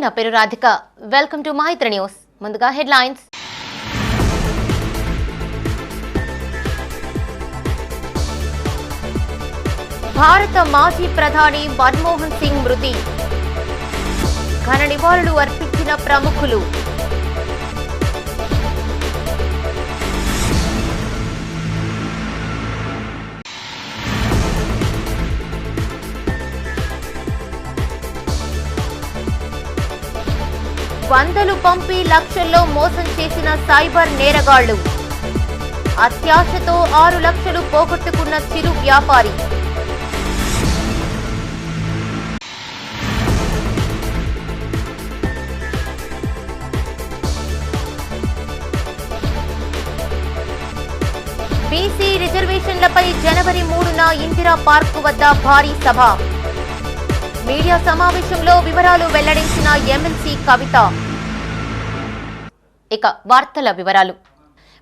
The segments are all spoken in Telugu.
నా పేరు Radhika. Welcome to Maitra news. ముందుగా హెడ్లైన్స్. భారత మాజీ ప్రధాని మన్మోహన్ సింగ్ మృతి. ఘన నివాళులు అర్పించిన ప్రముఖులు. వందలు పంపి లక్షల్లో మోసం చేసిన సైబర్ నేరగాళ్లు. అత్యాశతో 6 లక్షలు పోగొట్టుకున్న చిరు వ్యాపారి. బీసీ రిజర్వేషన్లపై జనవరి 3న ఇందిరా పార్క్ వద్ద భారీ సభ. మీడియా సమావేశంలో వివరాలు వెల్లడించిన ఎమ్మెల్సీ కవిత. ఇక వార్తల వివరాలు.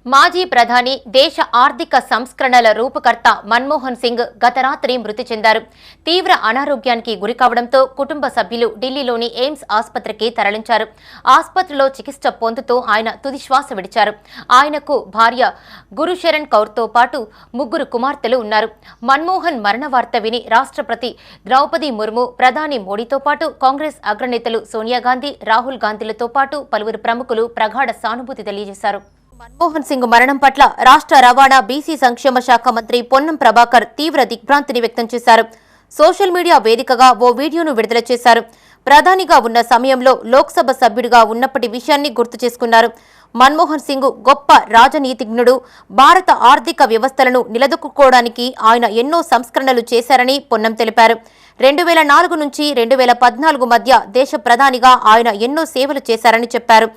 మాజీ ప్రధాని, దేశ ఆర్థిక సంస్కరణల రూపకర్త మన్మోహన్ సింగ్ గత రాత్రి మృతి చెందారు. తీవ్ర అనారోగ్యానికి గురికావడంతో కుటుంబ సభ్యులు ఢిల్లీలోని ఎయిమ్స్ ఆసుపత్రికి తరలించారు. ఆసుపత్రిలో చికిత్స పొందుతూ ఆయన తుదిశ్వాస విడిచారు. ఆయనకు భార్య గురుశరణ్ కౌర్తో పాటు 3 కుమార్తెలు ఉన్నారు. మన్మోహన్ మరణ వార్త విని రాష్ట్రపతి ద్రౌపది ముర్ము, ప్రధాని మోడీతో పాటు కాంగ్రెస్ అగ్రనేతలు సోనియా గాంధీ, రాహుల్ గాంధీలతో పాటు పలువురు ప్రముఖులు ప్రగాఢ సానుభూతి తెలియజేశారు. మన్మోహన్ సింగ్ మరణం పట్ల రాష్ట్ర రవాణా, బీసీ సంక్షేమ శాఖ మంత్రి పొన్నం ప్రభాకర్ తీవ్ర దిగ్భ్రాంతిని వ్యక్తం చేశారు. సోషల్ మీడియా వేదికగా ఓ వీడియోను విడుదల చేశారు. ప్రధానిగా ఉన్న సమయంలో లోక్సభ సభ్యుడిగా ఉన్నప్పటి విషయాన్ని గుర్తు చేసుకున్నారు. మన్మోహన్ సింగ్ గొప్ప రాజనీతిజ్ఞుడు. భారత ఆర్థిక వ్యవస్థలను నిలదొక్కుకోవడానికి ఆయన ఎన్నో సంస్కరణలు చేశారని పొన్నం తెలిపారు. 2004 నుంచి 2014 మధ్య దేశ ప్రధానిగా ఆయన ఎన్నో సేవలు చేశారని చెప్పారు.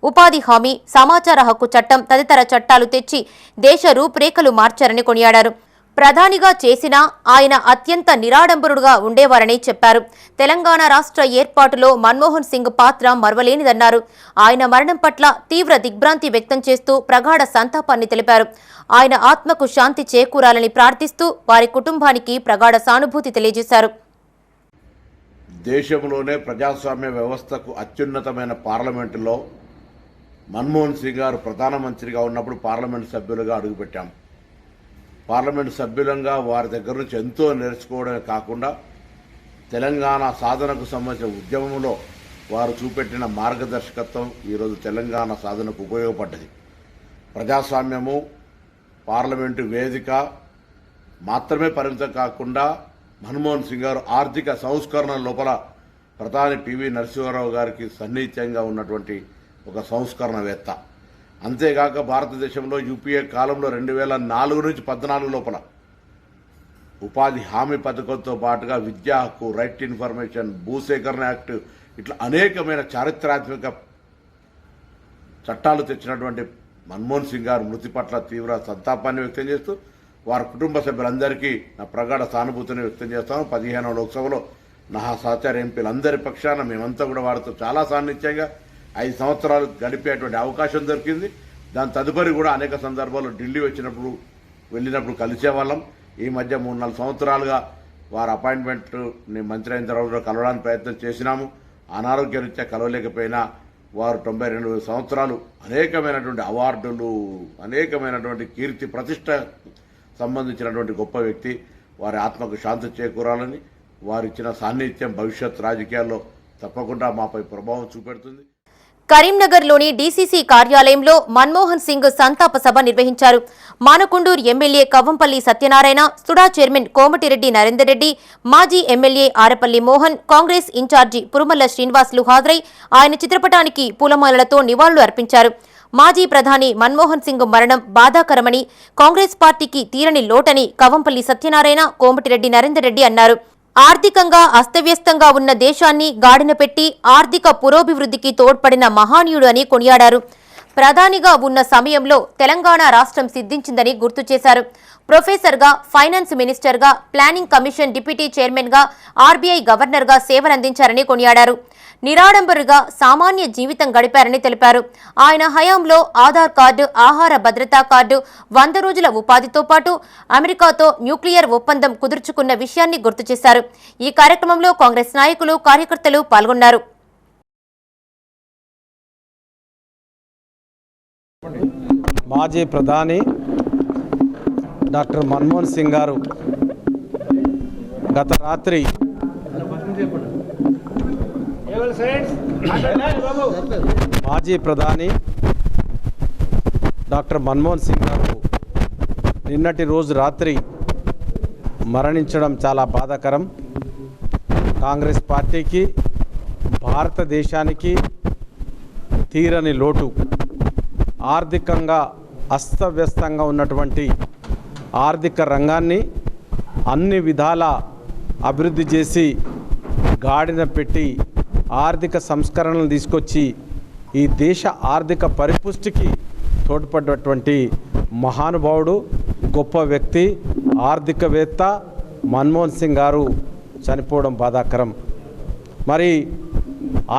ఉపాధి హామీ, సమాచార హక్కు చట్టం తదితర చట్టాలు తెచ్చి దేశ రూపురేఖలు మార్చారని కొనియాడారు. ప్రధానిగా చేసినా ఆయన అత్యంత నిరాడంబరుడుగా ఉండేవారని చెప్పారు. తెలంగాణ రాష్ట్ర ఏర్పాటులో మన్మోహన్ సింగ్ పాత్ర మరవలేనిదన్నారు. ఆయన మరణం పట్ల తీవ్ర దిగ్భ్రాంతి వ్యక్తం చేస్తూ ప్రగాఢ సంతాపాన్ని తెలిపారు. ఆయన ఆత్మకు శాంతి చేకూరాలని ప్రార్థిస్తూ వారి కుటుంబానికి ప్రగాఢ సానుభూతి తెలియజేశారు. దేశంలోనే ప్రజాస్వామ్య వ్యవస్థకు అత్యున్నతమైన పార్లమెంటులో మన్మోహన్ సింగ్ గారు ప్రధానమంత్రిగా ఉన్నప్పుడు పార్లమెంటు సభ్యులుగా అడుగుపెట్టాం. పార్లమెంటు సభ్యులంగా వారి దగ్గర నుంచి ఎంతో నేర్చుకోవడమే కాకుండా తెలంగాణ సాధనకు సంబంధించిన ఉద్యమంలో వారు చూపెట్టిన మార్గదర్శకత్వం ఈరోజు తెలంగాణ సాధనకు ఉపయోగపడ్డది. ప్రజాస్వామ్యము, పార్లమెంటు వేదిక మాత్రమే పరిమితం కాకుండా మన్మోహన్ సింగ్ గారు ఆర్థిక సంస్కరణ లోపల ప్రధాని పివి నరసింహారావు గారికి సన్నిహితంగా ఉన్నటువంటి ఒక సంస్కరణవేత్త. అంతేగాక భారతదేశంలో యూపీఏ కాలంలో 2004 నుంచి 2014 లోపల ఉపాధి హామీ పథకంతో పాటుగా విద్యా హక్కు, రైట్ టు ఇన్ఫర్మేషన్, భూసేకరణ యాక్ట్, ఇట్లా అనేకమైన చారిత్రాత్మక చట్టాలు తెచ్చినటువంటి మన్మోహన్ సింగ్ గారు మృతి పట్ల తీవ్ర సంతాపాన్ని వ్యక్తం చేస్తూ వారి కుటుంబ సభ్యులందరికీ నా ప్రగాఢ సానుభూతిని వ్యక్తం చేస్తాను. 15వ లోక్సభలో నా సహచార ఎంపీలందరి పక్షాన మేమంతా కూడా వారితో చాలా సాన్నిధ్యంగా 5 సంవత్సరాలు గడిపేటువంటి అవకాశం దొరికింది. దాని తదుపరి కూడా అనేక సందర్భాల్లో ఢిల్లీ వెళ్ళినప్పుడు కలిసేవాళ్ళం. ఈ మధ్య 3-4 సంవత్సరాలుగా వారి అపాయింట్మెంట్ని మంత్రి అయిన తర్వాత కలవడానికి ప్రయత్నం చేసినాము. అనారోగ్య రీత్యా కలవలేకపోయినా వారు 92 సంవత్సరాలు అనేకమైనటువంటి అవార్డులు, అనేకమైనటువంటి కీర్తి ప్రతిష్ట సంబంధించినటువంటి గొప్ప వ్యక్తి. వారి ఆత్మకు శాంతి చేకూరాలని, వారిచ్చిన సాన్నిధ్యం భవిష్యత్ రాజకీయాల్లో తప్పకుండా మాపై ప్రభావం చూపెడుతుంది. కరీంనగర్లోని డీసీసీ కార్యాలయంలో మన్మోహన్ సింగ్ సంతాప సభ నిర్వహించారు. మానకొండూరు ఎమ్మెల్యే కవ్వంపల్లి సత్యనారాయణ, సుడా చైర్మన్ కోమటిరెడ్డి నరేందర్ రెడ్డి, మాజీ ఎమ్మెల్యే ఆరపల్లి మోహన్, కాంగ్రెస్ ఇన్ఛార్జి పురుమల్ల శ్రీనివాసులు హాజరై ఆయన చిత్రపటానికి పూలమాలలతో నివాళులు అర్పించారు. మాజీ ప్రధాని మన్మోహన్ సింగ్ మరణం బాధాకరమని, కాంగ్రెస్ పార్టీకి తీరని లోటని కవ్వంపల్లి సత్యనారాయణ, కోమటిరెడ్డి నరేందర్ రెడ్డి అన్నారు. ఆర్థికంగా అస్తవ్యస్తంగా ఉన్న దేశాన్ని గాడిన పెట్టి ఆర్థిక పురోభివృద్ధికి తోడ్పడిన మహానీయుడు అని కొనియాడారు. ప్రధానిగా ఉన్న సమయంలో తెలంగాణ రాష్ట్రం సిద్ధించిందని గుర్తు చేశారు. ప్రొఫెసర్గా, ఫైనాన్స్ మినిస్టర్గా, ప్లానింగ్ కమిషన్ డిప్యూటీ చైర్మన్గా, ఆర్బీఐ గవర్నర్గా సేవలందించారని కొనియాడారు. నిరాడంబరుగా సామాన్య జీవితం గడిపారని తెలిపారు. ఆయన హయాంలో ఆధార్ కార్డు, ఆహార భద్రతా కార్డు, 100 రోజుల ఉపాధితో పాటు అమెరికాతో న్యూక్లియర్ ఒప్పందం కుదుర్చుకున్న విషయాన్ని గుర్తు చేశారు. ఈ కార్యక్రమంలో కాంగ్రెస్ నాయకులు, కార్యకర్తలు పాల్గొన్నారు. మాజీ ప్రధాని డాక్టర్ మన్మోహన్ సింగ్ గారు గత రాత్రి మాజీ ప్రధాని డాక్టర్ మన్మోహన్ సింగ్ గారు నిన్నటి రోజు రాత్రి మరణించడం చాలా బాధాకరం. కాంగ్రెస్ పార్టీకి, భారతదేశానికి తీరని లోటు. ఆర్థికంగా అస్తవ్యస్తంగా ఉన్నటువంటి ఆర్థిక రంగాన్ని అన్ని విధాల అభివృద్ధి చేసి గాడిన పెట్టి ఆర్థిక సంస్కరణలు తీసుకొచ్చి ఈ దేశ ఆర్థిక పరిపుష్టికి తోడ్పడినటువంటి మహానుభావుడు, గొప్ప వ్యక్తి, ఆర్థికవేత్త మన్మోహన్ సింగ్ గారు చనిపోవడం బాధాకరం. మరి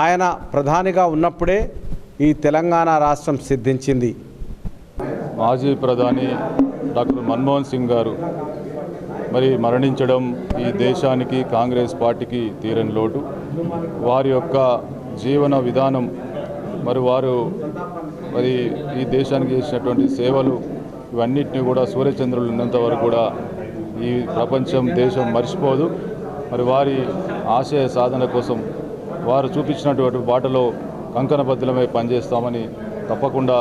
ఆయన ప్రధానిగా ఉన్నప్పుడే ఈ తెలంగాణ రాష్ట్రం సిద్ధించింది. మాజీ ప్రధాని డాక్టర్ మన్మోహన్ సింగ్ గారు మరి మరణించడం ఈ దేశానికి, కాంగ్రెస్ పార్టీకి తీరని లోటు. వారి యొక్క జీవన విధానం వారు ఈ దేశానికి చేసినటువంటి సేవలు ఇవన్నిటిని కూడా సూర్యచంద్రులు ఉన్నంత వరకు కూడా ఈ ప్రపంచం, దేశం మర్చిపోదు. వారి ఆశయ సాధన కోసం వారు చూపించినటువంటి బాటలో కంకణబద్ధులమై పనిచేస్తామని, తప్పకుండా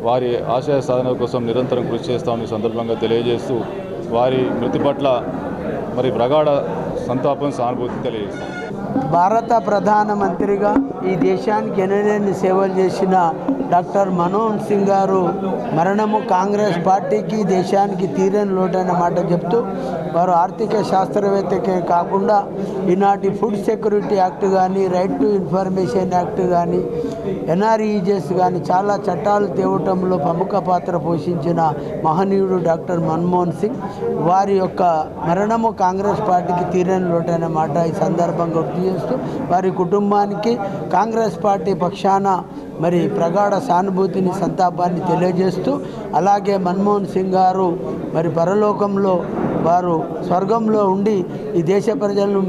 వారి ఆశయ సాధన కోసం నిరంతరం కృషి చేస్తామని సందర్భంగా తెలియజేస్తూ వారి మృతి పట్ల ప్రగాఢ సంతాపం, సానుభూతి తెలియజేస్తాం. భారత ప్రధానమంత్రిగా ఈ దేశానికి ఎనలేని సేవలు చేసిన డాక్టర్ మన్మోహన్ సింగ్ గారు మరణము కాంగ్రెస్ పార్టీకి, దేశానికి తీరని లోటైన మాట చెప్తూ, వారు ఆర్థిక శాస్త్రవేత్తకే కాకుండా ఈనాటి ఫుడ్ సెక్యూరిటీ యాక్ట్ కానీ, రైట్ టు ఇన్ఫర్మేషన్ యాక్ట్ కానీ, ఎన్ఆర్ఈజెస్ కానీ చాలా చట్టాలు తేవటంలో ప్రముఖ పాత్ర పోషించిన మహనీయుడు డాక్టర్ మన్మోహన్ సింగ్. వారి యొక్క మరణము కాంగ్రెస్ పార్టీకి తీరని లోటైన మాట ఈ సందర్భంగా గుర్తు చేస్తూ, వారి కుటుంబానికి కాంగ్రెస్ పార్టీ పక్షాన ప్రగాఢ సానుభూతిని, సంతాపాన్ని తెలియజేస్తూ, అలాగే మన్మోహన్ సింగ్ గారు పరలోకంలో, వారు స్వర్గంలో ఉండి ఈ దేశ ప్రజలను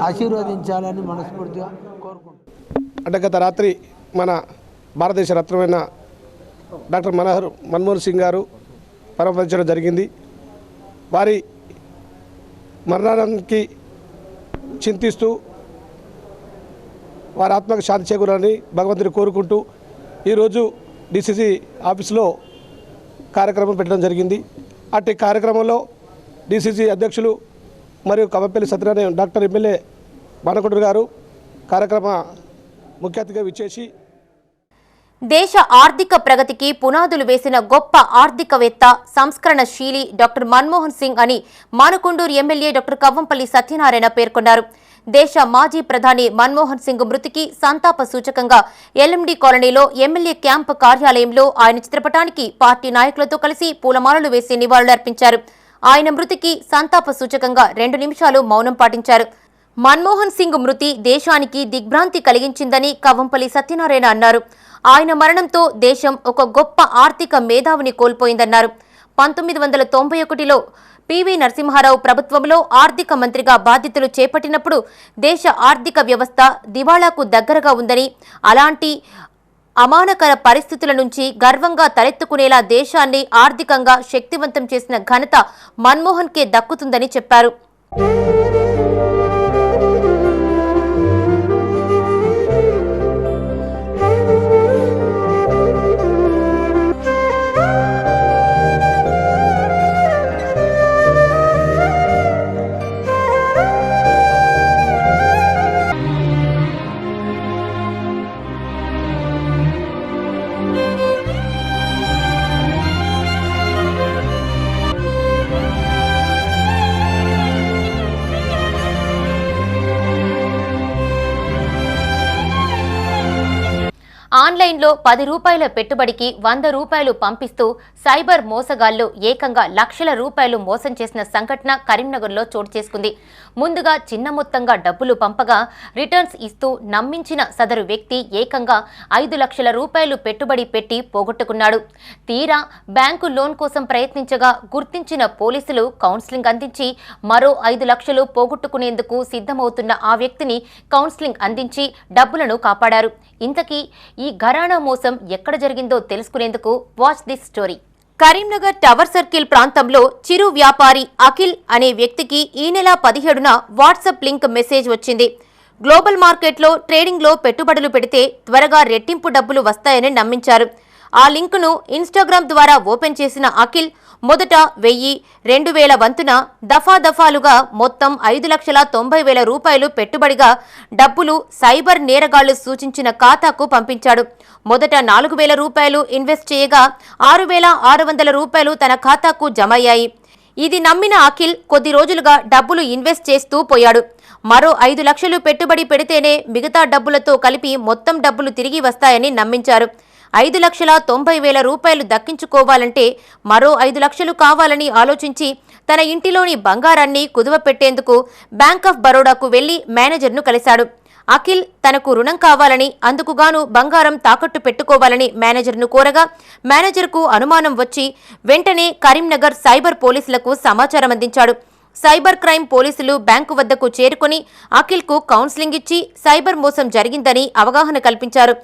ఆశీర్వదించాలని మనస్ఫూర్తిగా కోరుకుంటున్నాను. అంటే గత రాత్రి మన భారతదేశ రత్నమైన డాక్టర్ మన్మోహన్ సింగ్ గారు పరమపదించడం జరిగింది. వారి మరణానికి చింతిస్తూ వారి ఆత్మకు శాంతి చేకూరాలని భగవంతుని కోరుకుంటూ ఈరోజు డిసిసి ఆఫీసులో కార్యక్రమం పెట్టడం జరిగింది. అట్టి కార్యక్రమంలో డిసిసి అధ్యక్షులు మరియు కవ్వంపల్లి సత్యనారాయణ డాక్టర్ ఎమ్మెల్యే బాణకొండూరు గారు కార్యక్రమ ముఖ్య అతిథిగా విచ్చేసి దేశ ఆర్థిక ప్రగతికి పునాదులు వేసిన గొప్ప ఆర్థికవేత్త, సంస్కరణశీలి డాక్టర్ మన్మోహన్ సింగ్ అని మానకొండూరు ఎమ్మెల్యే డాక్టర్ కవ్వంపల్లి సత్యనారాయణ పేర్కొన్నారు. దేశ మాజీ ప్రధాని మన్మోహన్ సింగ్ మృతికి సంతాప సూచకంగా ఎల్ఎండి కాలనీలో ఎమ్మెల్యే క్యాంపు కార్యాలయంలో ఆయన చిత్రపటానికి పార్టీ నాయకులతో కలిసి పూలమాలలు వేసి నివాళులర్పించారు. ఆయన మృతికి సంతాప సూచకంగా 2 నిమిషాలు మౌనం పాటించారు. మన్మోహన్ సింగ్ మృతి దేశానికి దిగ్భ్రాంతి కలిగించిందని కవ్వంపల్లి సత్యనారాయణ అన్నారు. ఆయన మరణంతో దేశం ఒక గొప్ప ఆర్థిక మేధావిని కోల్పోయిందన్నారు. 1991లో పివి నరసింహారావు ప్రభుత్వంలో ఆర్థిక మంత్రిగా బాధ్యతలు చేపట్టినప్పుడు దేశ ఆర్థిక వ్యవస్థ దివాళాకు దగ్గరగా ఉందని, అలాంటి అమానకర పరిస్థితుల నుంచి గర్వంగా తలెత్తుకునేలా దేశాన్ని ఆర్థికంగా శక్తివంతం చేసిన ఘనత మన్మోహన్కే దక్కుతుందని చెప్పారు. ఆన్లైన్లో 10 రూపాయల పెట్టుబడికి 100 రూపాయలు పంపిస్తూ సైబర్ మోసగాళ్లు ఏకంగా లక్షల రూపాయలు మోసం చేసిన సంఘటన కరీంనగర్లో చోటు చేసుకుంది. ముందుగా చిన్న మొత్తంగా డబ్బులు పంపగా రిటర్న్స్ ఇస్తూ నమ్మించిన సదరు వ్యక్తి ఏకంగా 5 లక్షల రూపాయలు పెట్టుబడి పెట్టి పోగొట్టుకున్నాడు. తీరా బ్యాంకు లోన్ కోసం ప్రయత్నించగా గుర్తించిన పోలీసులు కౌన్సిలింగ్ అందించి మరో 5 లక్షలు పోగొట్టుకునేందుకు సిద్ధమవుతున్న ఆ వ్యక్తిని కౌన్సిలింగ్ అందించి డబ్బులను కాపాడారు. ఇంతకీ ఈ ఘరానా మోసం ఎక్కడ జరిగిందో తెలుసుకునేందుకు watch this story. Karimnagar tower circle ప్రాంతంలో చిరు వ్యాపారి అఖిల్ అనే వ్యక్తికి ఈ నెల 17న వాట్సాప్ లింక్ మెసేజ్ వచ్చింది. గ్లోబల్ మార్కెట్లో ట్రేడింగ్లో పెట్టుబడులు పెడితే త్వరగా రెట్టింపు డబ్బులు వస్తాయని నమ్మించారు. ఆ లింకును ఇన్స్టాగ్రామ్ ద్వారా ఓపెన్ చేసిన అఖిల్ మొదట 1000, 2000 వంతున దఫాలుగా మొత్తం 5,90,000 రూపాయలు పెట్టుబడిగా డబ్బులు సైబర్ నేరగాళ్లు సూచించిన ఖాతాకు పంపించాడు. మొదట 4,000 రూపాయలు ఇన్వెస్ట్ చేయగా 6,600 రూపాయలు తన ఖాతాకు జమయ్యాయి. ఇది నమ్మిన అఖిల్ కొద్ది రోజులుగా డబ్బులు ఇన్వెస్ట్ చేస్తూ పోయాడు. మరో 5 లక్షలు పెట్టుబడి పెడితేనే మిగతా డబ్బులతో కలిపి మొత్తం డబ్బులు తిరిగి వస్తాయని నమ్మించారు. 5,90,000 రూపాయలు దక్కించుకోవాలంటే మరో 5 లక్షలు కావాలని ఆలోచించి తన ఇంటిలోని బంగారాన్ని కుదువపెట్టేందుకు బ్యాంక్ ఆఫ్ బరోడాకు వెళ్లి మేనేజర్ను కలిశాడు. అఖిల్ తనకు రుణం కావాలని అందుకుగాను బంగారం తాకట్టు పెట్టుకోవాలని మేనేజర్ను కోరగా మేనేజర్కు అనుమానం వచ్చి వెంటనే కరీంనగర్ సైబర్ పోలీసులకు సమాచారం అందించాడు. సైబర్ క్రైమ్ పోలీసులు బ్యాంకు వద్దకు చేరుకుని అఖిల్కు కౌన్సిలింగ్ ఇచ్చి సైబర్ మోసం జరిగిందని అవగాహన కల్పించారు.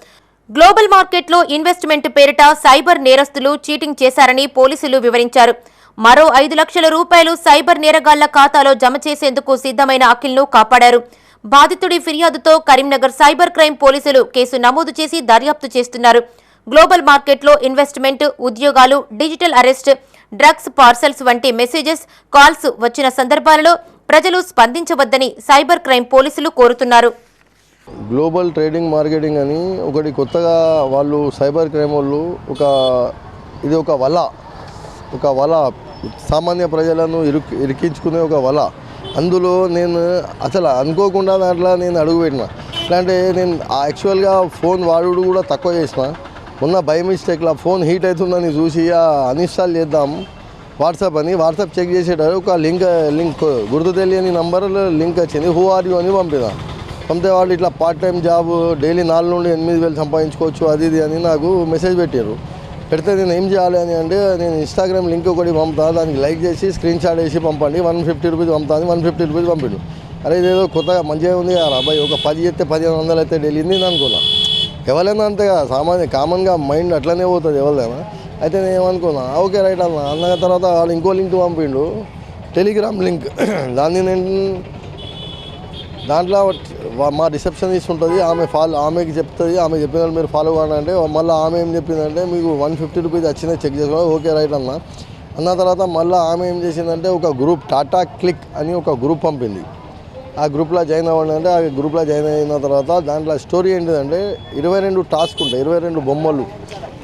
గ్లోబల్ మార్కెట్లో ఇన్వెస్ట్మెంట్ పేరిట సైబర్ నేరస్తులు చీటింగ్ చేశారని పోలీసులు వివరించారు. మరో 5 లక్షల రూపాయలు సైబర్ నేరగాళ్ల ఖాతాలో జమ చేసేందుకు సిద్ధమైన అఖిల్ను కాపాడారు. బాధితుడి ఫిర్యాదుతో కరీంనగర్ సైబర్ క్రైమ్ పోలీసులు కేసు నమోదు చేసి దర్యాప్తు చేస్తున్నారు. గ్లోబల్ మార్కెట్లో ఇన్వెస్ట్మెంట్, ఉద్యోగాలు, డిజిటల్ అరెస్ట్, డ్రగ్స్ పార్సల్స్ వంటి మెసేజెస్, కాల్స్ వచ్చిన సందర్భాలలో ప్రజలు స్పందించవద్దని సైబర్ క్రైమ్ పోలీసులు కోరుతున్నారు. గ్లోబల్ ట్రేడింగ్ మార్కెటింగ్ అని ఒకటి కొత్తగా వాళ్ళు సైబర్ క్రైమ్ వాళ్ళు ఇది ఒక వల సామాన్య ప్రజలను ఇరికించుకునే ఒక వల. అందులో నేను అసలు అనుకోకుండా దాంట్లో నేను అడుగుపెట్టిన. ఎట్లా అంటే నేను యాక్చువల్గా ఫోన్ వాడుడు కూడా తక్కువ చేసిన. మొన్న బై మిస్టేక్లో ఫోన్ హీట్ అవుతుందని చూసి అన్ఇన్స్టాల్ చేద్దాం వాట్సాప్ చెక్ చేసేటప్పుడు ఒక లింక్ గుర్తు తెలియని నంబర్ లింక్ వచ్చింది. హూ ఆర్ యూ అని పంపితే వాళ్ళు ఇట్లా పార్ట్ టైం జాబ్ డైలీ 4 నుండి 8,000 సంపాదించుకోవచ్చు అది ఇది అని నాకు మెసేజ్ పెట్టారు. పెడితే నేను ఏం చేయాలి అని అంటే నేను ఇన్స్టాగ్రామ్ లింక్ ఒకటి పంపుతా, దానికి లైక్ చేసి స్క్రీన్ షాట్ వేసి పంపండి, 150 రూపీస్ పంపుతాను. 150 రూపీస్ పంపిండు. అరే ఇదేదో కొత్తగా మంచిగా ఉంది కదా అబ్బాయి, ఒక 10 చేస్తే 1,500 అయితే డైలీ నేను అనుకున్నా. ఎవరైనా అంతే కదా, కామన్గా మైండ్ అట్లనే పోతుంది ఎవరిదైనా. అయితే నేను ఏమనుకున్నా, ఓకే రైట్ అన్న తర్వాత వాళ్ళు ఇంకో లింక్ పంపిండు, టెలిగ్రామ్ లింక్. దాంట్లో మా రిసెప్షనిస్ట్ ఉంటుంది, ఆమెకి చెప్తుంది, ఆమె చెప్పిన మీరు ఫాలో కావాలంటే అంటే మళ్ళీ ఆమె ఏం చెప్పిందంటే మీకు 150 రూపీస్ వచ్చినాయి చెక్ చేసుకోవాలి. ఓకే రైట్ అన్న తర్వాత మళ్ళీ ఆమె ఏం చేసిందంటే ఒక గ్రూప్ టాటా క్లిక్ అని ఒక గ్రూప్ పంపింది. ఆ గ్రూప్లో జాయిన్ అవ్వండి అంటే ఆ గ్రూప్లో జాయిన్ అయిన తర్వాత దాంట్లో స్టోరీ ఏంటిదంటే 22 టాస్క్ ఉంటాయి, 22 బొమ్మలు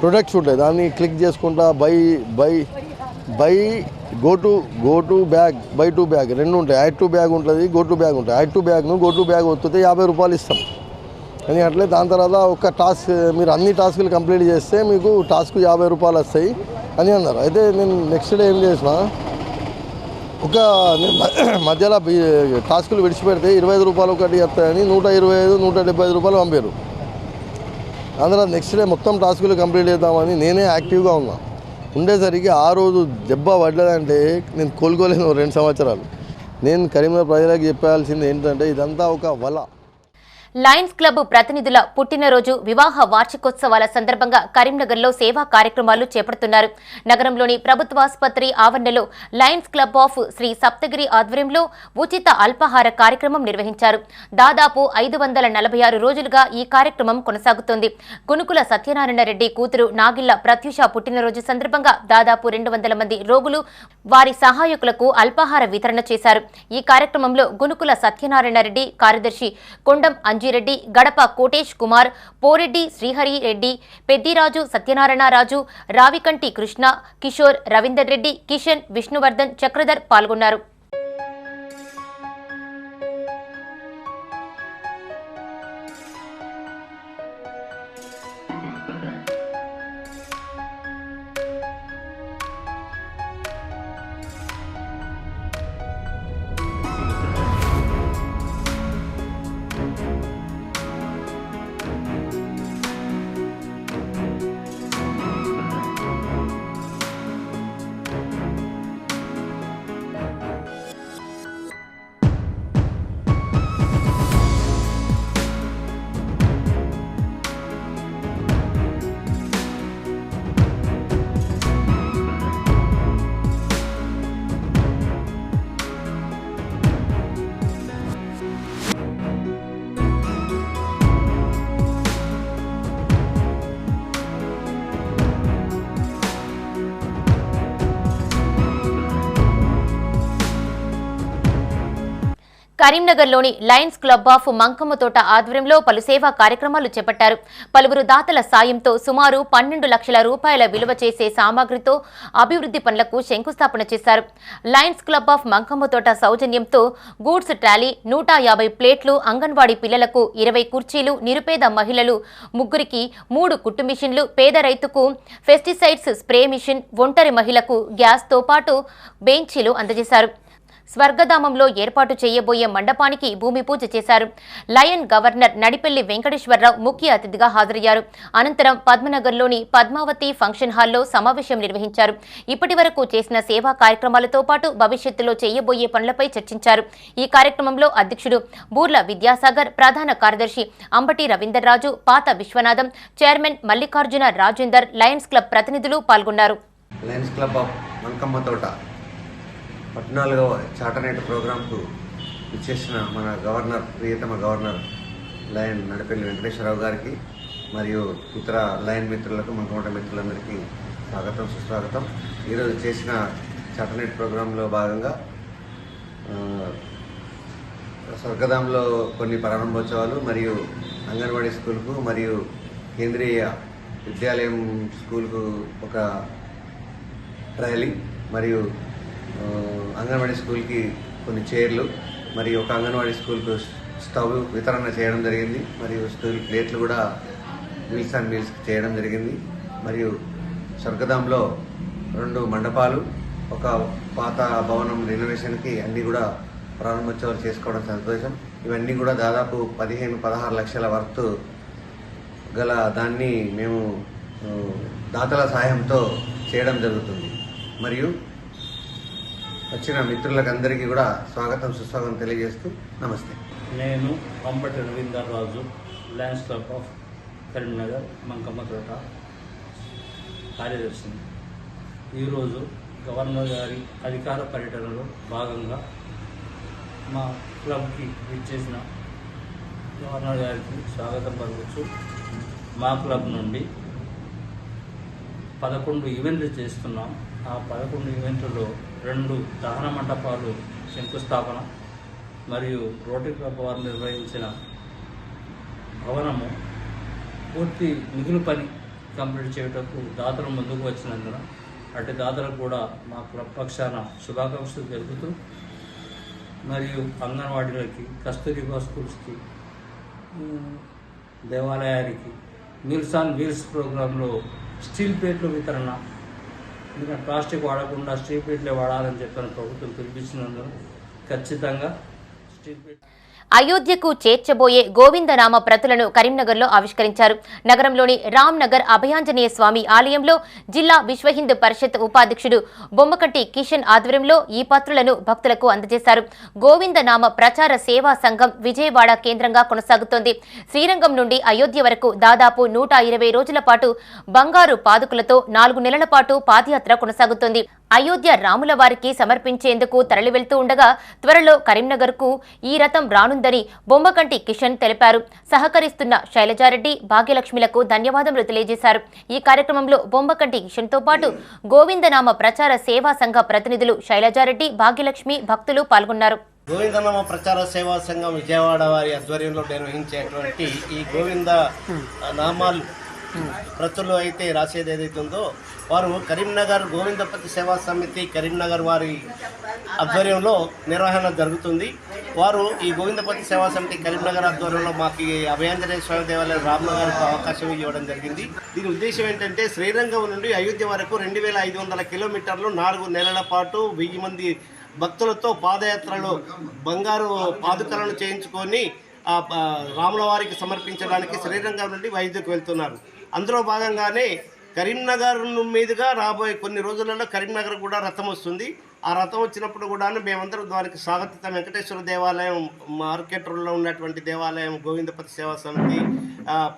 ప్రొడక్ట్స్ ఉంటాయి. దాన్ని క్లిక్ చేసుకుంటా buy go to bag, buy to bag 2 ఉంటాయి. యాడ్ టు బ్యాగ్ ఉంటుంది, గో టు బ్యాగ్ ఉంటుంది. యాడ్ టు బ్యాగ్ను గో టు బ్యాగ్ వస్తే 50 రూపాయలు ఇస్తాం అని. అట్లే దాని తర్వాత ఒక టాస్క్ మీరు అన్ని టాస్కులు కంప్లీట్ చేస్తే మీకు టాస్క్ 50 రూపాయలు వస్తాయి అని అన్నారు. అయితే నేను నెక్స్ట్ డే ఏం చేసిన, మధ్యలో టాస్కులు విడిచిపెడితే 25 రూపాయలు ఒకటి వస్తాయని 125, 175 రూపాయలు పంపారు. అందులో నెక్స్ట్ డే మొత్తం టాస్కులు కంప్లీట్ చేద్దామని నేనే యాక్టివ్గా ఉన్నా. ఉండేసరికి ఆ రోజు దెబ్బ పడ్డదంటే నేను కోలుకోలేను 2 సంవత్సరాలు. నేను కరీంనగర్ ప్రజలకు చెప్పాల్సింది ఏంటంటే ఇదంతా ఒక వల. లయన్స్ క్లబ్ ప్రతినిధుల పుట్టినరోజు, వివాహ వార్షికోత్సవాల సందర్భంగా కరీంనగర్లో సేవా కార్యక్రమాలు చేపడుతున్నారు. నగరంలోని ప్రభుత్వాసుపత్రి ఆవరణలో Lions club of Sri Saptagiri ఆధ్వర్యంలో ఉచిత అల్పాహార కార్యక్రమం నిర్వహించారు. దాదాపు 546 రోజులుగా ఈ కార్యక్రమం కొనసాగుతోంది. గునుకుల సత్యనారాయణ రెడ్డి కూతురు నాగిళ్ల ప్రత్యూష పుట్టినరోజు సందర్భంగా దాదాపు 200 మంది రోగులు, వారి సహాయకులకు అల్పాహార వితరణ చేశారు. ఈ కార్యక్రమంలో గునుకుల సత్యనారాయణ రెడ్డి కార్యదర్శి కొండం రెడ్డి, గడప కోటేష్ కుమార్, పోరెడ్డి శ్రీహరి రెడ్డి, పెద్దిరాజు సత్యనారాయణ రాజు, రావికంటి కృష్ణ, కిషోర్, రవీందర్ రెడ్డి, కిషన్, విష్ణువర్ధన్, చక్రధర్ పాల్గొన్నారు. కరీంనగర్లోని లయన్స్ క్లబ్ ఆఫ్ మంకమ్మతోట ఆధ్వర్యంలో పలు సేవా కార్యక్రమాలు చేపట్టారు. పలువురు దాతల సాయంతో సుమారు 12 లక్షల రూపాయల విలువ చేసే సామాగ్రితో అభివృద్ధి పనులకు శంకుస్థాపన చేశారు. లయన్స్ క్లబ్ ఆఫ్ మంకమ్మతోట సౌజన్యంతో గూడ్స్ ట్రాలీ, 150 ప్లేట్లు, అంగన్వాడీ పిల్లలకు 20 కుర్చీలు, నిరుపేద మహిళలు 3కి 3 కుట్టు మిషన్లు, పేద రైతుకు పెస్టిసైడ్స్ స్ప్రే మిషన్, ఒంటరి మహిళకు గ్యాస్తో పాటు బెంచీలు అందజేశారు. స్వర్గధామంలో ఏర్పాటు చేయబోయే మండపానికి భూమి పూజ చేశారు. లయన్ గవర్నర్ నడిపెల్లి వెంకటేశ్వరరావు ముఖ్య అతిథిగా హాజరయ్యారు. అనంతరం పద్మనగర్లోని పద్మావతి ఫంక్షన్ హాల్లో సమావేశం నిర్వహించారు. ఇప్పటి వరకు చేసిన సేవా కార్యక్రమాలతో పాటు భవిష్యత్తులో చేయబోయే పనులపై చర్చించారు. ఈ కార్యక్రమంలో అధ్యక్షుడు బూర్ల విద్యాసాగర్, ప్రధాన కార్యదర్శి అంబటి రవీందర్రాజు, పాత Vishwanatham, chairman Mallikarjuna Rajender, lions club ప్రతినిధులు పాల్గొన్నారు. లయన్స్ క్లబ్ ఆఫ్ మంకమ్మతోట 14వ చార్టర్ ప్రోగ్రాంకు ఇచ్చేసిన మన గవర్నర్, ప్రియతమ గవర్నర్ లయన్ నడిపెల్లి వెంకటేశ్వరరావు గారికి మరియు ఇతర లయన్ మిత్రులకు, మంకమ్మట మిత్రులందరికీ స్వాగతం, సుస్వాగతం. ఈరోజు చేసిన చార్టర్ ప్రోగ్రాంలో భాగంగా స్వర్గధాంలో కొన్ని ప్రారంభోత్సవాలు మరియు అంగన్వాడీ స్కూల్కు మరియు కేంద్రీయ విద్యాలయం స్కూల్కు ఒక ట్రయలీ మరియు అంగన్వాడీ స్కూల్కి కొన్ని చైర్లు మరియు ఒక అంగన్వాడీ స్కూల్కు స్టవ్ వితరణ చేయడం జరిగింది. మరియు స్టూల్ ప్లేట్లు కూడా మీల్స్ అండ్ మీల్స్ చేయడం జరిగింది. మరియు స్వర్గధాంలో 2 మండపాలు, ఒక పాత భవనం రెనోవేషన్కి అన్నీ కూడా ప్రారంభోత్సవాలు చేసుకోవడం సంతోషం. ఇవన్నీ కూడా దాదాపు 15-16 లక్షల వర్త్ గల దాన్ని మేము దాతల సహాయంతో చేయడం జరుగుతుంది. మరియు వచ్చిన మిత్రులకు అందరికీ కూడా స్వాగతం, సుస్వాగతం తెలియజేస్తూ నమస్తే. నేను Ambati Ravinderraju, lions club of Karimnagar Mankammathota కార్యదర్శిని. ఈరోజు గవర్నర్ గారి అధికార పర్యటనలో భాగంగా మా క్లబ్కి విచ్చేసిన గవర్నర్ గారికి స్వాగతం పలుకుతూ మా క్లబ్ నుండి 11 ఈవెంట్లు చేస్తున్నాం. ఆ 11 ఈవెంట్లలో 2 దహన మండపాలు శంకుస్థాపన మరియు రోటరీ క్లబ్ వారు నిర్వహించిన భవనము పూర్తి మిగులు పని కంప్లీట్ చేయటకు దాతలు ముందుకు వచ్చినందున అటు దాతలకు కూడా మా క్లబ్ పక్షాన శుభాకాంక్షలు తెలుపుతూ, మరియు అంగన్వాడీలకి, కస్తూరిబా స్కూల్స్కి, దేవాలయానికి మీల్స్ ఆన్ వీల్స్ ప్రోగ్రాంలో స్టీల్ ప్లేట్లు వితరణ, ఎందుకంటే ప్లాస్టిక్ వాడకుండా స్టీల్ ప్లేట్లే వాడాలని చెప్పిన ప్రభుత్వం పిలిపించినందున ఖచ్చితంగా స్టీల్ ప్లేట్. అయోధ్యకు చేర్చబోయే గోవిందనామ ప్రతులను కరీంనగర్లో ఆవిష్కరించారు. నగరంలోని రామ్ నగర్ అభయాంజనేయ స్వామి ఆలయంలో జిల్లా విశ్వ హిందూ పరిషత్ ఉపాధ్యక్షుడు బొమ్మకంటి కిషన్ ఆధ్వర్యంలో ఈ పత్రులను భక్తులకు అందజేశారు. గోవిందనామ ప్రచార సేవా సంఘం విజయవాడ కేంద్రంగా కొనసాగుతోంది. శ్రీరంగం నుండి అయోధ్య వరకు దాదాపు 120 రోజుల పాటు బంగారు పాదుకులతో 4 నెలల పాటు పాదయాత్ర కొనసాగుతోంది. అయోధ్య రాముల వారికి సమర్పించేందుకు తరలి వెళ్తూ ఉండగా త్వరలో కరీంనగర్కు ఈ రథం రానుందని బొమ్మకంటి కిషన్ తెలిపారు. సహకరిస్తున్న శైలజారెడ్డి, భాగ్యలక్ష్మిలకు ధన్యవాదములు తెలియజేశారు. ఈ కార్యక్రమంలో బొమ్మకంటి కిషన్తో పాటు గోవిందనామ ప్రచార సేవా సంఘ ప్రతినిధులు శైలజారెడ్డి, భాగ్యలక్ష్మి, భక్తులు పాల్గొన్నారు. గోవిందనామ ప్రచార సేవా సంఘం విజయవాడ వారి ఆధ్వర్యంలో నిర్వహించేటువంటి ఈ గోవింద నామాలు ప్రతులు అయితే రాసేది ఏదైతే ఉందో, వారు కరీంనగర్ గోవిందపతి సేవా సమితి కరీంనగర్ వారి ఆధ్వర్యంలో నిర్వహణ జరుగుతుంది. వారు ఈ గోవిందపతి సేవా సమితి కరీంనగర్ ఆధ్వర్యంలో మాకు అభయాంజనేయ స్వామి దేవాలయం రామ్నగర్కు అవకాశం ఇవ్వడం జరిగింది. దీని ఉద్దేశం ఏంటంటే శ్రీరంగం నుండి అయోధ్య వరకు 2500 కిలోమీటర్లు 4 నెలల పాటు 1000 మంది భక్తులతో పాదయాత్రలో బంగారు పాదుకలను చేయించుకొని రాముల వారికి సమర్పించడానికి శ్రీరంగం నుండి వైద్యకు వెళ్తున్నారు. అందులో భాగంగానే కరీంనగర్ మీదుగా రాబోయే కొన్ని రోజులలో కరీంనగర్ కూడా రథం వస్తుంది. ఆ రథం వచ్చినప్పుడు కూడా మేమందరం దానికి స్వాగతిస్తాం. వెంకటేశ్వర దేవాలయం, మార్కెట్ రోడ్లో ఉన్నటువంటి దేవాలయం, గోవిందపతి సేవా సమితి,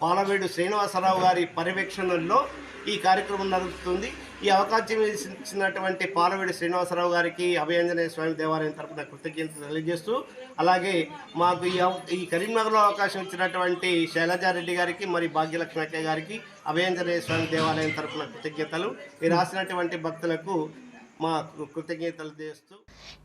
పాలవేడు శ్రీనివాసరావు గారి పర్యవేక్షణలో ఈ కార్యక్రమం జరుగుతుంది. ఈ అవకాశం ఇచ్చినటువంటి పాలవేడి శ్రీనివాసరావు గారికి అభయాంజనేయ స్వామి దేవాలయం తరపున కృతజ్ఞతలు తెలియజేస్తూ, అలాగే మాకు ఈ కరీంనగర్లో అవకాశం ఇచ్చినటువంటి శైలజారెడ్డి గారికి మరి భాగ్యలక్ష్మి గారికి అభయాంజనేయ స్వామి దేవాలయం తరపున కృతజ్ఞతలు. ఈ రాసినటువంటి భక్తులకు మా కృతజ్ఞతలు చేస్తూ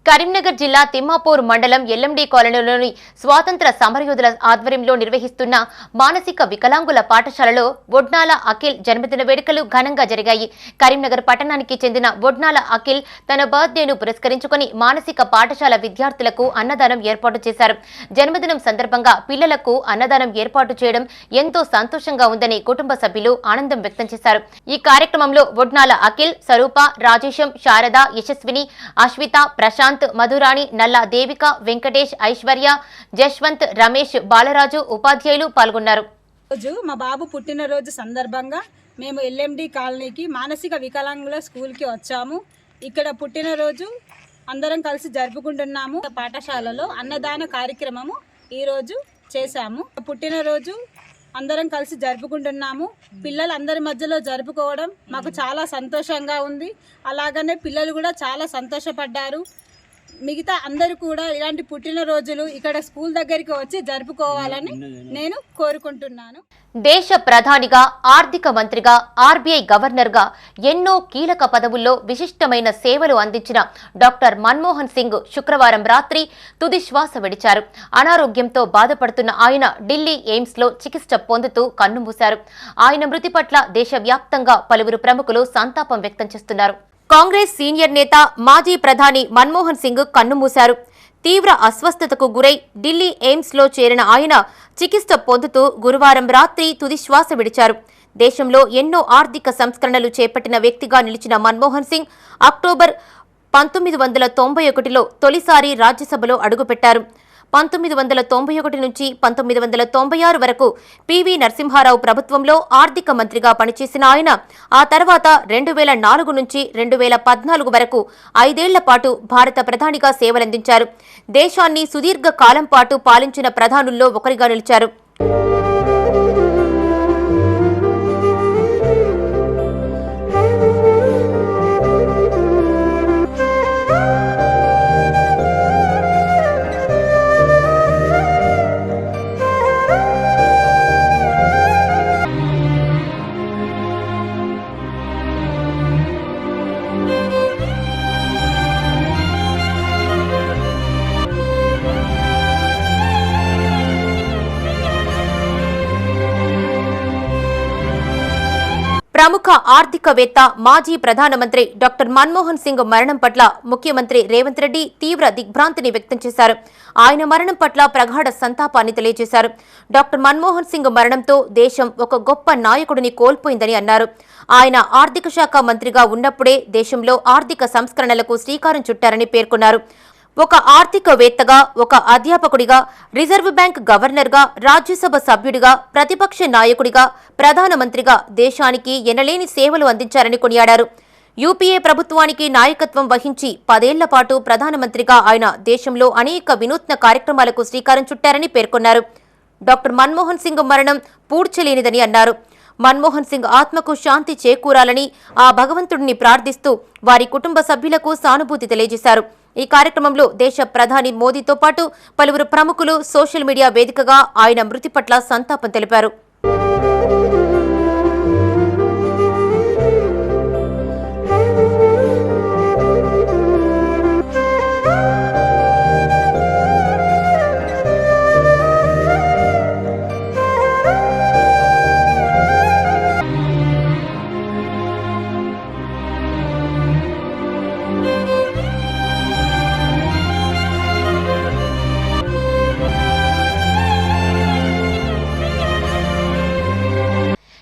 కరీంనగర్ జిల్లా తిమ్మాపూర్ మండలం ఎల్ఎండి కాలనీలోని స్వాతంత్ర సమరయోధుల ఆధ్వర్యంలో నిర్వహిస్తున్న మానసిక వికలాంగుల పాఠశాలలో వడ్నాల అఖిల్ జన్మదిన వేడుకలు ఘనంగా జరిగాయి. కరీంనగర్ పట్టణానికి చెందిన వడ్నాల అఖిల్ తన బర్త్డేను పురస్కరించుకుని మానసిక పాఠశాల విద్యార్థులకు అన్నదానం ఏర్పాటు చేశారు. జన్మదినం సందర్భంగా పిల్లలకు అన్నదానం ఏర్పాటు చేయడం ఎంతో సంతోషంగా ఉందని కుటుంబ సభ్యులు ఆనందం వ్యక్తం చేశారు. ఈ కార్యక్రమంలో వడ్నాల అఖిల్, స్వరూప, రాజేశం, శారద, యశస్విని, అశ్విత, ప్రశాంత్, మధురాణి, నల్లా దేవిక, వెంకటేష్, ఐశ్వర్య, జశ్వంత్, రమేష్, బాలరాజు ఉపాధ్యాయులు పాల్గొన్నారు. రోజు మా బాబు పుట్టినరోజు సందర్భంగా మేము ఎల్ఎండి కాలనీకి మానసిక వికలాంగుల స్కూల్కి వచ్చాము. ఇక్కడ పుట్టినరోజు అందరం కలిసి జరుపుకుంటున్నాము. పాఠశాలలో అన్నదాన కార్యక్రమము ఈరోజు చేశాము. పుట్టినరోజు అందరం కలిసి జరుపుకుంటున్నాము. పిల్లలందరి మధ్యలో జరుపుకోవడం మాకు చాలా సంతోషంగా ఉంది. అలాగనే పిల్లలు కూడా చాలా సంతోషపడ్డారు. మిగతా అందరూ కూడా ఇలాంటి పుట్టినరోజులు ఇక్కడ స్కూల్ దగ్గరికి వచ్చి జరుపుకోవాలని నేను కోరుకుంటున్నాను. దేశ ప్రధానిగా, ఆర్థిక మంత్రిగా, ఆర్బీఐ గవర్నర్గా ఎన్నో కీలక పదవుల్లో విశిష్టమైన సేవలు అందించిన డాక్టర్ మన్మోహన్ సింగ్ శుక్రవారం రాత్రి తుది శ్వాస విడిచారు. అనారోగ్యంతో బాధపడుతున్న ఆయన ఢిల్లీ ఎయిమ్స్లో చికిత్స పొందుతూ కన్నుమూశారు. ఆయన మృతి పట్ల దేశవ్యాప్తంగా పలువురు ప్రముఖులు సంతాపం వ్యక్తం చేస్తున్నారు. కాంగ్రెస్ సీనియర్ నేత, మాజీ ప్రధాని మన్మోహన్ సింగ్ కన్నుమూశారు. తీవ్ర అస్వస్థతకు గురై ఢిల్లీ ఎయిమ్స్లో చేరిన ఆయన చికిత్స పొందుతూ గురువారం రాత్రి తుదిశ్వాస విడిచారు. దేశంలో ఎన్నో ఆర్థిక సంస్కరణలు చేపట్టిన వ్యక్తిగా నిలిచిన మన్మోహన్ సింగ్ అక్టోబర్ 1991లో తొలిసారి రాజ్యసభలో అడుగుపెట్టారు. 1991 నుంచి 1996 వరకు పివి నరసింహారావు ప్రభుత్వంలో ఆర్థిక మంత్రిగా పనిచేసిన ఆయన ఆ తర్వాత 2004 నుంచి 2014 వరకు 5 ఏళ్ల పాటు భారత ప్రధానిగా సేవలందించారు. దేశాన్ని సుదీర్ఘ కాలం పాటు పాలించిన ప్రధానుల్లో ఒకరిగా నిలిచారు. ప్రముఖ ఆర్థికవేత్త, మాజీ ప్రధానమంత్రి డాక్టర్ మన్మోహన్ సింగ్ మరణం పట్ల ముఖ్యమంత్రి రేవంత్ రెడ్డి తీవ్ర దిగ్భ్రాంతిని వ్యక్తం చేశారు. ఆయన మరణం పట్ల ప్రగాఢ సంతాపాన్ని తెలియజేశారు. డాక్టర్ మన్మోహన్ సింగ్ మరణంతో దేశం ఒక గొప్ప నాయకుడిని కోల్పోయిందని అన్నారు. ఆయన ఆర్థిక శాఖ మంత్రిగా ఉన్నప్పుడే దేశంలో ఆర్థిక సంస్కరణలకు శ్రీకారం చుట్టారని పేర్కొన్నారు. ఒక ఆర్థికవేత్తగా, ఒక అధ్యాపకుడిగా, రిజర్వ్ బ్యాంక్ గవర్నర్గా, రాజ్యసభ సభ్యుడిగా, ప్రతిపక్ష నాయకుడిగా, ప్రధానమంత్రిగా దేశానికి ఎనలేని సేవలు అందించారని కొనియాడారు. యూపీఏ ప్రభుత్వానికి నాయకత్వం వహించి 10 ఏళ్ల పాటు ప్రధానమంత్రిగా ఆయన దేశంలో అనేక వినూత్న కార్యక్రమాలకు శ్రీకారం చుట్టారని పేర్కొన్నారు. డాక్టర్ మన్మోహన్ సింగ్ మరణం పూడ్చలేనిదని అన్నారు. మన్మోహన్ సింగ్ ఆత్మకు శాంతి చేకూరాలని ఆ భగవంతుడిని ప్రార్థిస్తూ వారి కుటుంబ సభ్యులకు సానుభూతి తెలియజేశారు. ఈ కార్యక్రమంలో దేశ ప్రధాని మోదీతో పాటు పలువురు ప్రముఖులు సోషల్ మీడియా వేదికగా ఆయన మృతి పట్ల సంతాపం తెలిపారు.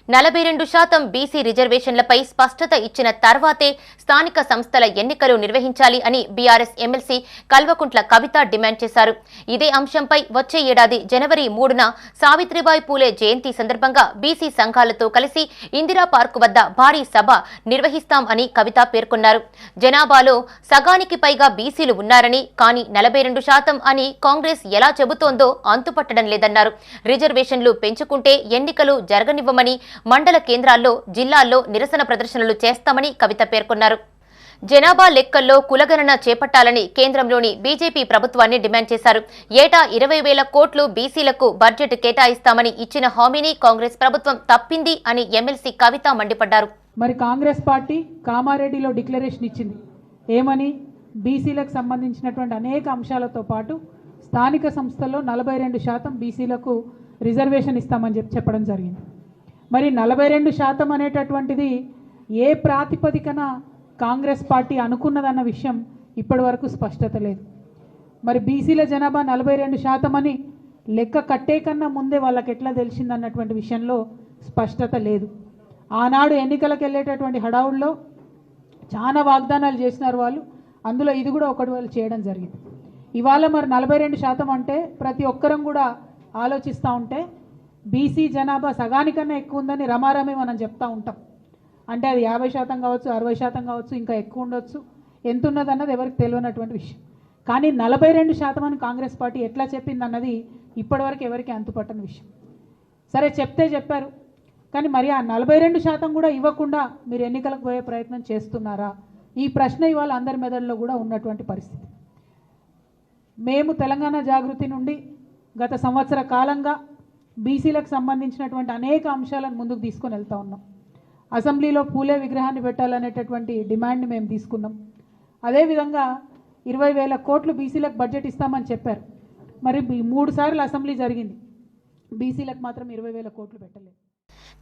నలభై 42% బీసీ రిజర్వేషన్లపై స్పష్టత ఇచ్చిన తర్వాతే స్థానిక సంస్థల ఎన్నికలు నిర్వహించాలి అని BRS MLC Kalvakuntla Kavitha demand చేశారు. ఇదే అంశంపై వచ్చే ఏడాది జనవరి 3న సావిత్రిబాయి పూలే జయంతి సందర్భంగా బీసీ సంఘాలతో కలిసి ఇందిరా పార్కు వద్ద భారీ సభ నిర్వహిస్తాం అని కవిత పేర్కొన్నారు. జనాభాలో సగానికి పైగా బీసీలు ఉన్నారని, కానీ 42% అని కాంగ్రెస్ ఎలా చెబుతోందో అంతుపట్టడం లేదన్నారు. రిజర్వేషన్లు పెంచుకుంటే ఎన్నికలు జరగనివ్వమని, మండల కేంద్రాల్లో, జిల్లాల్లో నిరసన ప్రదర్శనలు చేస్తామని కవిత పేర్కొన్నారు. జనాభా లెక్కల్లో కులగణన చేపట్టాలని కేంద్రంలోని బీజేపీ ప్రభుత్వాన్ని డిమాండ్ చేశారు. ఏటా 20,000 కోట్లు బీసీలకు బడ్జెట్ కేటాయిస్తామని ఇచ్చిన హామీని కాంగ్రెస్ ప్రభుత్వం తప్పింది అని ఎమ్మెల్సీ కవిత మండిపడ్డారు. మరి కాంగ్రెస్ పార్టీ కామారెడ్డిలో డిక్లరేషన్ ఇచ్చింది. ఏమని బీసీలకు సంబంధించినటువంటి అనేక అంశాలతో పాటు స్థానిక సంస్థల్లో 42% బీసీలకు రిజర్వేషన్ ఇస్తామని చెప్పడం జరిగింది. మరి 42% అనేటటువంటిది ఏ ప్రాతిపదికన కాంగ్రెస్ పార్టీ అనుకున్నదన్న విషయం ఇప్పటి వరకు స్పష్టత లేదు. మరి బీసీల జనాభా 42% అని లెక్క కట్టే కన్నా ముందే వాళ్ళకి ఎట్లా తెలిసిందన్నటువంటి విషయంలో స్పష్టత లేదు. ఆనాడు ఎన్నికలకు వెళ్ళేటటువంటి హడావుల్లో చాలా వాగ్దానాలు చేసినారు వాళ్ళు, అందులో ఇది కూడా ఒకటి వాళ్ళు చేయడం జరిగింది. ఇవాళ మరి 42% అంటే ప్రతి ఒక్కరం కూడా ఆలోచిస్తూ ఉంటే బీసీ జనాభా సగానికన్నా ఎక్కువ ఉందని రమారమే మనం చెప్తూ ఉంటాం. అంటే అది 50% కావచ్చు, 60% కావచ్చు, ఇంకా ఎక్కువ ఉండొచ్చు. ఎంత ఉన్నదన్నది ఎవరికి తెలియనటువంటి విషయం. కానీ 42% అని కాంగ్రెస్ పార్టీ ఎట్లా చెప్పింది అన్నది ఇప్పటివరకు ఎవరికి అంతుపట్టని విషయం. సరే చెప్తే చెప్పారు, కానీ మరి ఆ 42% కూడా ఇవ్వకుండా మీరు ఎన్నికలకు పోయే ప్రయత్నం చేస్తున్నారా? ఈ ప్రశ్న ఇవాళ అందరి మెదడులో కూడా ఉన్నటువంటి పరిస్థితి. మేము తెలంగాణ జాగృతి నుండి గత సంవత్సర కాలంగా బీసీలకు సంబంధించినటువంటి అనేక అంశాలను ముందుకు తీసుకొని వెళ్తూ ఉన్నాం. అసెంబ్లీలో పూలే విగ్రహాన్ని పెట్టాలనేటటువంటి డిమాండ్ని మేము తీసుకున్నాం. అదేవిధంగా 20,000 కోట్లు బీసీలకు బడ్జెట్ ఇస్తామని చెప్పారు. మరి 3 సార్లు అసెంబ్లీ జరిగింది, బీసీలకు మాత్రం 20,000 కోట్లు పెట్టలేదు.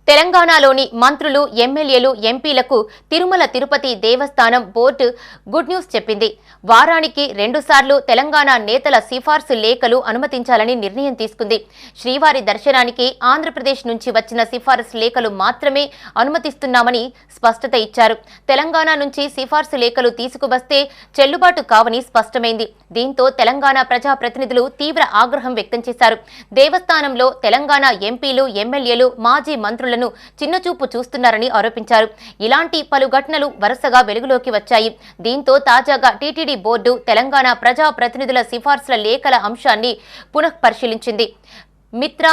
తెలంగాణలోని మంత్రులు, ఎమ్మెల్యేలు, ఎంపీలకు తిరుమల తిరుపతి దేవస్థానం బోర్డు గుడ్ న్యూస్ చెప్పింది. వారానికి 2 సార్లు తెలంగాణ నేతల సిఫార్సు లేఖలు అనుమతించాలని నిర్ణయం తీసుకుంది. శ్రీవారి దర్శనానికి ఆంధ్రప్రదేశ్ నుంచి వచ్చిన సిఫార్సు లేఖలు మాత్రమే అనుమతిస్తున్నామని స్పష్టత ఇచ్చారు. తెలంగాణ నుంచి సిఫార్సు లేఖలు తీసుకువస్తే చెల్లుబాటు కావని స్పష్టమైంది. దీంతో తెలంగాణ ప్రజాప్రతినిధులు తీవ్ర ఆగ్రహం వ్యక్తం చేశారు. దేవస్థానంలో తెలంగాణ ఎంపీలు, ఎమ్మెల్యేలు, మాజీ మంత్రులను చిన్నచూపు చూస్తున్నారని ఆరోపించారు. ఇలాంటి పలు ఘటనలు వరుసగా వెలుగులోకి వచ్చాయి. దీంతో తాజాగా టీటీడీ బోర్డు తెలంగాణ ప్రజా ప్రతినిధుల సిఫార్సుల లేఖల అంశాన్ని పునఃపరిశీలించింది. మిత్ర,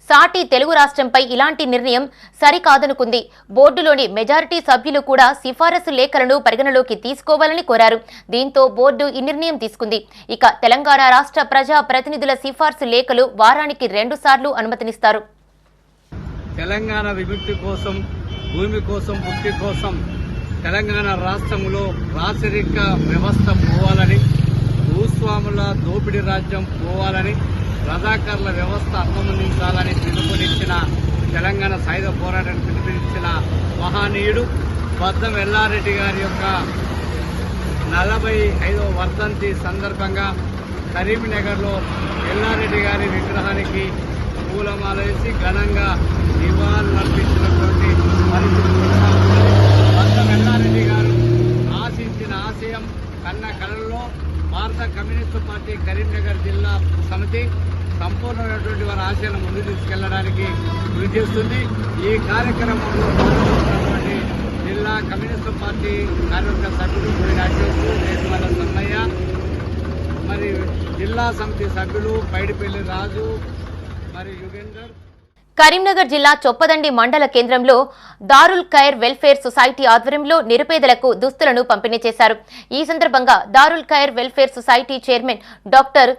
సాటి తెలుగు రాష్ట్రంపై ఇలాంటి నిర్ణయం సరికాదనుకుంది. బోర్డులోని మెజారిటీ సభ్యులు కూడా సిఫారసు లేఖలను పరిగణలోకి తీసుకోవాలని కోరారు. దీంతో బోర్డు ఈ నిర్ణయం తీసుకుంది. ఇక తెలంగాణ రాష్ట్ర ప్రజా ప్రతినిధుల సిఫార్సు లేఖలు వారానికి 2 సార్లు అనుమతినిస్తారు. తెలంగాణ విముక్తి కోసం, భూమి కోసం, ముక్తి కోసం తెలంగాణ రాష్ట్రంలో రాచరిక వ్యవస్థ పోవాలని, భూస్వాముల దోపిడీ రాజ్యం పోవాలని, రజాకారుల వ్యవస్థ అంతమొందించాలని పిలుపునిచ్చిన తెలంగాణ సాయుధ పోరాటానికి పిలుపునిచ్చిన మహానీయుడు బద్దం ఎల్లారెడ్డి గారి యొక్క 45వ వర్ధంతి సందర్భంగా కరీంనగర్లో ఎల్లారెడ్డి గారి విగ్రహానికి పూలమాల వేసి ఘనంగా నివాళులర్పించినటువంటి పరిస్థితి. బద్దం ఎల్లారెడ్డి గారు ఆశించిన ఆశయం కన్న కళల్లో భారత కమ్యూనిస్టు పార్టీ కరీంనగర్ జిల్లా సమితి సంపూర్ణమైనటువంటి వారి ఆశయాలను ముందుకు తీసుకెళ్లడానికి కృషి చేస్తుంది. ఈ కార్యక్రమంలో పాల్గొన్నటువంటి జిల్లా కమ్యూనిస్టు పార్టీ కార్యవర్గ సభ్యులు పోయిన అధ్యక్షులు దేశమల్ల సన్నయ్య, మరి జిల్లా సమితి సభ్యులు పైడిపల్లి రాజు, మరి యుగేందర్. కరీంనగర్ జిల్లా చొప్పదండి మండల కేంద్రంలో దారుల్ ఖైర్ వెల్ఫేర్ సొసైటీ ఆధ్వర్యంలో నిరుపేదలకు దుస్తులను పంపిణీ చేశారు. ఈ సందర్భంగా Darul Khair welfare society chairman doctor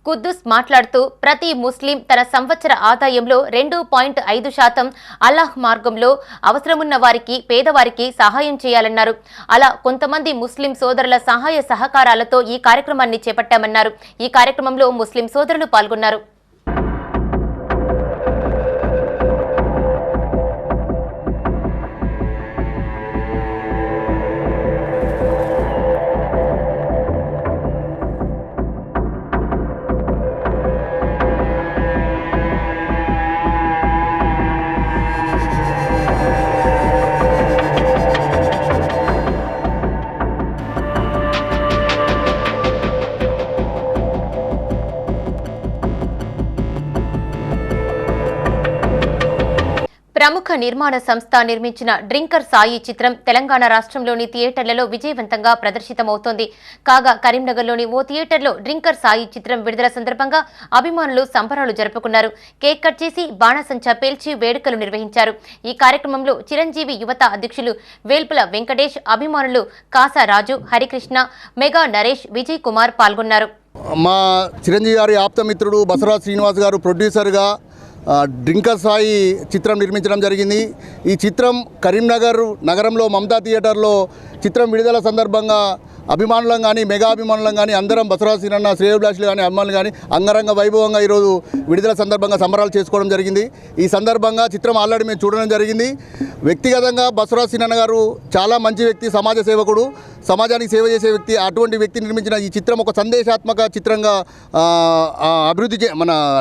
Quddus మాట్లాడుతూ ప్రతి ముస్లిం తన సంవత్సర ఆదాయంలో 2.5% అల్లాహ్ మార్గంలో అవసరమున్న వారికి, పేదవారికి సహాయం చేయాలన్నారు. అలా కొంతమంది ముస్లిం సోదరుల సహాయ సహకారాలతో ఈ కార్యక్రమాన్ని చేపట్టామన్నారు. ఈ కార్యక్రమంలో ముస్లిం సోదరులు పాల్గొన్నారు. ప్రముఖ నిర్మాణ సంస్థ నిర్మించిన డ్రింకర్ సాయి చిత్రం తెలంగాణ రాష్ట్రంలోని థియేటర్లలో విజయవంతంగా ప్రదర్శితమవుతోంది. కాగా కరీంనగర్లోని ఓ థియేటర్లో డ్రింకర్ సాయి చిత్రం విడుదల సందర్భంగా అభిమానులు సంబరాలు జరుపుకున్నారు. కేక్ కట్ చేసి బాణసంచా పేల్చి వేడుకలు నిర్వహించారు. ఈ కార్యక్రమంలో చిరంజీవి యువత అధ్యక్షులు వేల్పుల వెంకటేష్, అభిమానులు కాసా రాజు, హరికృష్ణ, మెగా నరేష్, విజయ్ కుమార్ పాల్గొన్నారు. మా చిరంజీవి గారి ఆప్తమిత్రుడు బసవరాజ్ శ్రీనివాస్ గారు ప్రొడ్యూసర్గా, డ్రింకర్ సాయి చిత్రం నిర్మించడం జరిగింది. ఈ చిత్రం కరీంనగర్ నగరంలో మమతా థియేటర్లో చిత్రం విడుదల సందర్భంగా అభిమానులం కానీ మెగా అభిమానులం కానీ అందరం బసవరాజ్ సినన్న శ్రేయోభిలాషులు కానీ అభిమానులు కానీ అంగరంగ వైభవంగా ఈరోజు విడుదల సందర్భంగా సంబరాలు చేసుకోవడం జరిగింది. ఈ సందర్భంగా చిత్రం ఆల్రెడీ మేము చూడడం జరిగింది. వ్యక్తిగతంగా బసవరాజ్ సినన్న గారు చాలా మంచి వ్యక్తి, సమాజ సేవకుడు, సమాజానికి సేవ చేసే వ్యక్తి. అటువంటి వ్యక్తి నిర్మించిన ఈ చిత్రం ఒక సందేశాత్మక చిత్రంగా అభివృద్ధి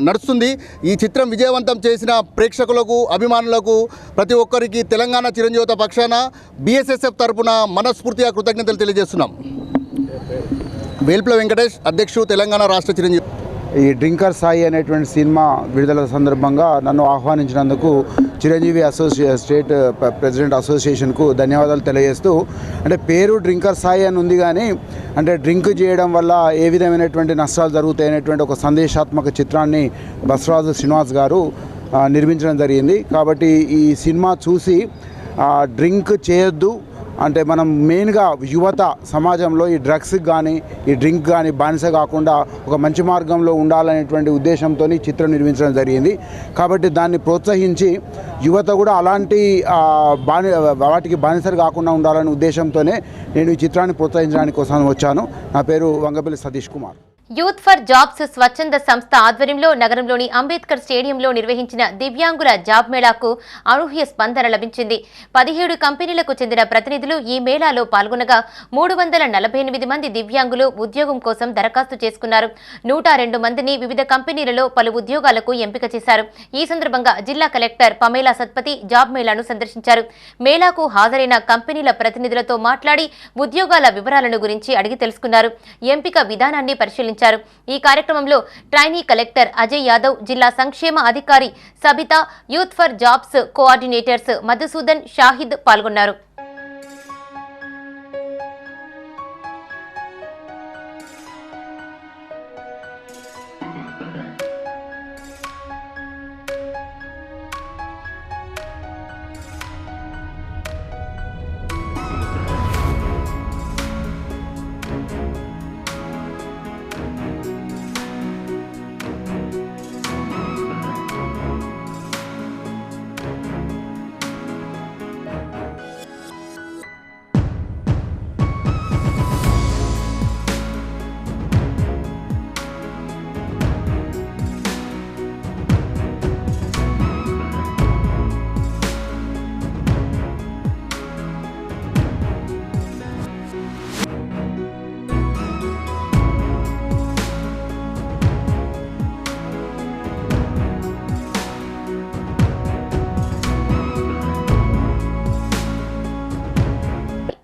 నడుస్తుంది. ఈ చిత్రం విజయవంతం చేసిన ప్రేక్షకులకు, అభిమానులకు, ప్రతి ఒక్కరికి తెలంగాణ చిరంజీవిత పక్షాన BSSF తరపున మనస్ఫూర్తిగా కృతజ్ఞతలు తెలియజేస్తున్నాం. వేల్పుల వెంకటేష్, అధ్యక్షుడు, తెలంగాణ రాష్ట్ర చిరంజీవి. ఈ డ్రింకర్ సాయి అనేటువంటి సినిమా విడుదల సందర్భంగా నన్ను ఆహ్వానించినందుకు చిరంజీవి స్టేట్ ప్రెసిడెంట్ అసోసియేషన్కు ధన్యవాదాలు తెలియజేస్తూ, అంటే పేరు డ్రింకర్ సాయి అని ఉంది కానీ అంటే డ్రింక్ చేయడం వల్ల ఏ విధమైనటువంటి నష్టాలు జరుగుతాయనేటువంటి ఒక సందేశాత్మక చిత్రాన్ని బసవరాజు శ్రీనివాస్ గారు నిర్మించడం జరిగింది. కాబట్టి ఈ సినిమా చూసి డ్రింక్ చేయొద్దు అంటే మనం మెయిన్గా యువత సమాజంలో ఈ డ్రగ్స్కి కానీ ఈ డ్రింక్ కానీ బానిస కాకుండా ఒక మంచి మార్గంలో ఉండాలనేటువంటి ఉద్దేశంతో చిత్రం నిర్మించడం జరిగింది. కాబట్టి దాన్ని ప్రోత్సహించి యువత కూడా అలాంటి వాటికి బానిసలు కాకుండా ఉండాలనే ఉద్దేశంతోనే నేను ఈ చిత్రాన్ని ప్రోత్సహించడానికి కోసం వచ్చాను. నా పేరు Vangapalli Satish Kumar. Youth for jobs స్వచ్ఛంద సంస్థ ఆధ్వర్యంలో నగరంలోని అంబేద్కర్ స్టేడియంలో నిర్వహించిన దివ్యాంగుల జాబ్ మేళాకు అనూహ్య స్పందన లభించింది. 17 కంపెనీలకు చెందిన ప్రతినిధులు ఈ మేళాలో పాల్గొనగా 348 మంది దివ్యాంగులు ఉద్యోగం కోసం దరఖాస్తు చేసుకున్నారు. 102 మందిని వివిధ కంపెనీలలో పలు ఉద్యోగాలకు ఎంపిక చేశారు. ఈ సందర్భంగా జిల్లా కలెక్టర్ పమేలా సత్పతి జాబ్ మేళాను సందర్శించారు. మేళాకు హాజరైన కంపెనీల ప్రతినిధులతో మాట్లాడి ఉద్యోగాల వివరాలను గురించి అడిగి తెలుసుకున్నారు. ఎంపిక విధానాన్ని పరిశీలించారు. ఈ కార్యక్రమంలో ట్రైనీ కలెక్టర్ అజయ్ యాదవ్, జిల్లా సంక్షేమ అధికారి Sabitha, youth for jobs coordinators Madhusudan, Shahid పాల్గొన్నారు.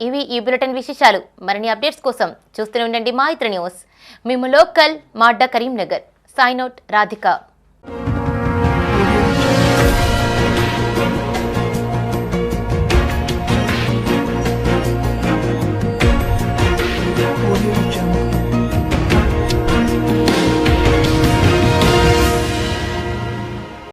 ఇవి ఈ బులెటిన్ విశేషాలు. మరిన్ని అప్డేట్స్ కోసం చూస్తూనే ఉండండి మా ఇతర న్యూస్. మేము లోకల్, మా అడ్డా కరీంనగర్. Sign out Radhika.